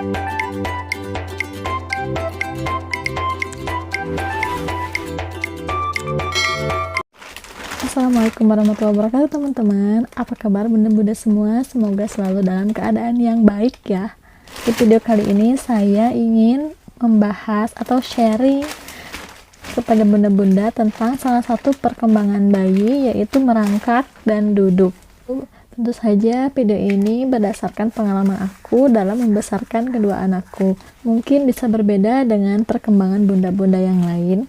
Assalamualaikum warahmatullahi wabarakatuh teman-teman. Apa kabar bunda-bunda semua? Semoga selalu dalam keadaan yang baik ya. Di video kali ini saya ingin membahas atau sharing kepada bunda-bunda tentang salah satu perkembangan bayi, yaitu merangkak dan duduk. Tentu saja video ini berdasarkan pengalaman aku dalam membesarkan kedua anakku. Mungkin bisa berbeda dengan perkembangan bunda-bunda yang lain.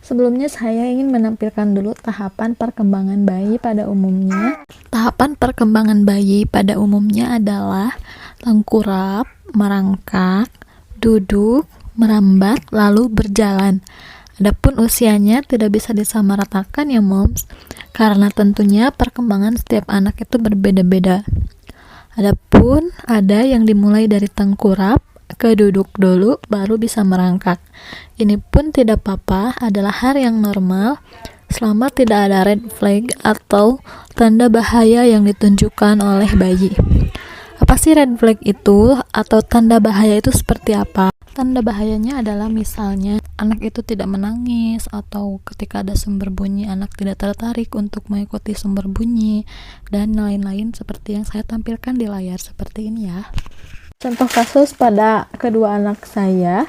Sebelumnya saya ingin menampilkan dulu tahapan perkembangan bayi pada umumnya. Tahapan perkembangan bayi pada umumnya adalah tengkurap, merangkak, duduk, merambat, lalu berjalan. Adapun usianya tidak bisa disamaratakan ya moms, karena tentunya perkembangan setiap anak itu berbeda-beda. Adapun ada yang dimulai dari tengkurap, ke duduk dulu baru bisa merangkak. Ini pun tidak apa-apa, adalah hal yang normal selama tidak ada red flag atau tanda bahaya yang ditunjukkan oleh bayi. Apa sih red flag itu atau tanda bahaya itu seperti apa? Tanda bahayanya adalah misalnya anak itu tidak menangis, atau ketika ada sumber bunyi anak tidak tertarik untuk mengikuti sumber bunyi, dan lain-lain seperti yang saya tampilkan di layar seperti ini ya. Contoh kasus pada kedua anak saya,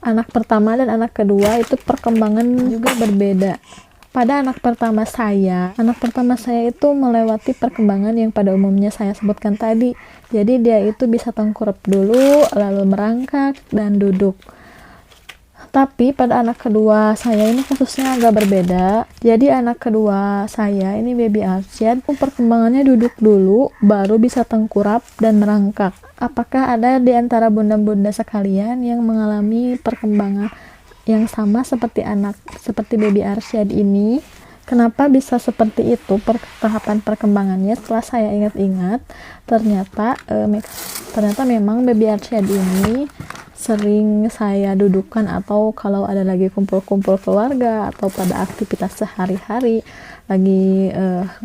anak pertama dan anak kedua itu perkembangan juga berbeda. Pada anak pertama saya itu melewati perkembangan yang pada umumnya saya sebutkan tadi. Jadi dia itu bisa tengkurap dulu, lalu merangkak dan duduk. Tapi pada anak kedua saya ini kasusnya agak berbeda. Jadi anak kedua saya ini baby Arsyad, perkembangannya duduk dulu, baru bisa tengkurap dan merangkak. Apakah ada di antara bunda-bunda sekalian yang mengalami perkembangan yang sama seperti baby Arsyad ini? Kenapa bisa seperti itu tahapan perkembangannya? Setelah saya ingat-ingat, ternyata memang baby Arsyad ini sering saya dudukkan, atau kalau ada lagi kumpul-kumpul keluarga atau pada aktivitas sehari-hari lagi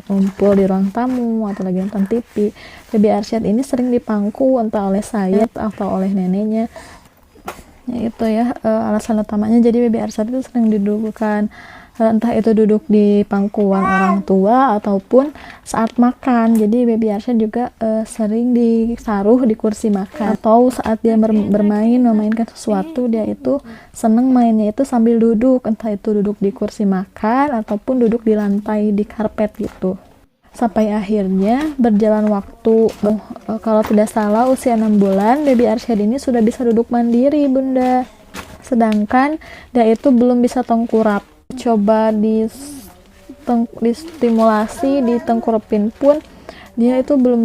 ngumpul di ruang tamu atau lagi nonton TV, baby Arsyad ini sering dipangku entah oleh saya atau oleh neneknya. Ya itu ya alasan utamanya. Jadi baby Arsyad itu sering didudukkan, entah itu duduk di pangkuan orang tua ataupun saat makan. Jadi baby Arsyad juga sering ditaruh di kursi makan, atau saat dia memainkan sesuatu, dia itu seneng mainnya itu sambil duduk, entah itu duduk di kursi makan ataupun duduk di lantai di karpet gitu. Sampai akhirnya berjalan waktu, kalau tidak salah usia 6 bulan baby Arsyad ini sudah bisa duduk mandiri bunda, sedangkan dia itu belum bisa tengkurap. Coba distimulasi, ditengkurapin pun dia itu belum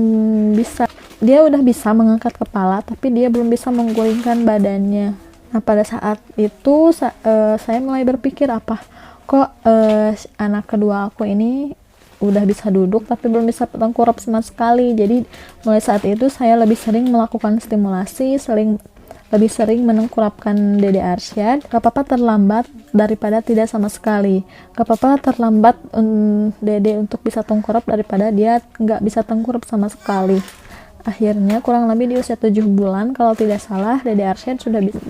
bisa. Dia udah bisa mengangkat kepala, tapi dia belum bisa menggulingkan badannya. Nah pada saat itu saya mulai berpikir, kok anak kedua aku ini udah bisa duduk tapi belum bisa tengkurap sama sekali. Jadi mulai saat itu saya lebih sering melakukan stimulasi, lebih sering menengkurapkan Dede Arsyad. Gak apa-apa terlambat daripada tidak sama sekali. Gak apa-apa terlambat Dede untuk bisa tengkurap daripada dia gak bisa tengkurap sama sekali. Akhirnya kurang lebih di usia 7 bulan kalau tidak salah, Dede Arsyad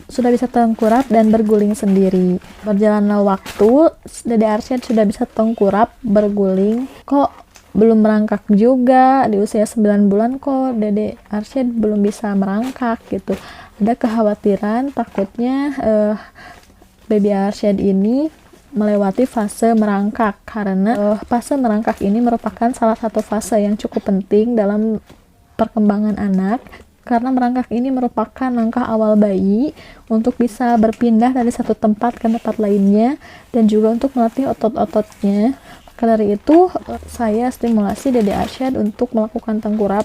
sudah bisa tengkurap dan berguling sendiri. Berjalanlah waktu, Dede Arsyad sudah bisa tengkurap, berguling. Kok belum merangkak juga? Di usia 9 bulan kok Dede Arsyad belum bisa merangkak gitu. Ada kekhawatiran takutnya baby Arsyad ini melewati fase merangkak, karena fase merangkak ini merupakan salah satu fase yang cukup penting dalam perkembangan anak, karena merangkak ini merupakan langkah awal bayi untuk bisa berpindah dari satu tempat ke tempat lainnya dan juga untuk melatih otot-ototnya. Maka dari itu saya stimulasi Dede Arsyad untuk melakukan tengkurap,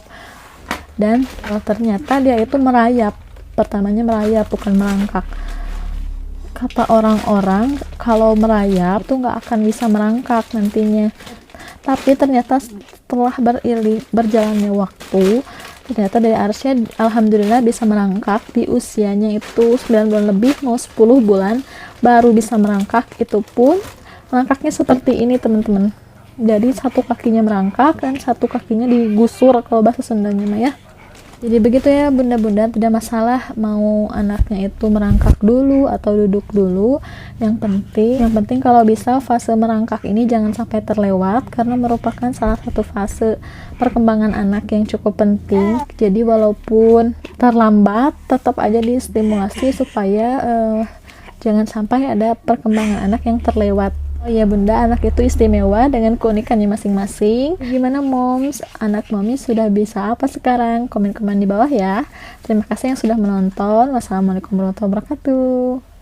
dan ternyata dia itu merayap. Pertamanya merayap, bukan merangkak. Kata orang-orang kalau merayap tuh nggak akan bisa merangkak nantinya. Tapi ternyata setelah berjalannya waktu, ternyata Dede Arsyad alhamdulillah bisa merangkak di usianya itu 9 bulan lebih, mau 10 bulan baru bisa merangkak. Itu pun merangkaknya seperti ini teman-teman. Jadi satu kakinya merangkak dan satu kakinya digusur kalau bahasa Sundanya mah ya. Jadi begitu ya bunda-bunda, tidak masalah mau anaknya itu merangkak dulu atau duduk dulu. Yang penting kalau bisa fase merangkak ini jangan sampai terlewat, karena merupakan salah satu fase perkembangan anak yang cukup penting. Jadi walaupun terlambat tetap aja distimulasi supaya jangan sampai ada perkembangan anak yang terlewat. Oh iya bunda, anak itu istimewa dengan keunikannya masing-masing. Gimana moms? Anak mami sudah bisa apa sekarang? Komen-komen di bawah ya. Terima kasih yang sudah menonton. Wassalamualaikum warahmatullahi wabarakatuh.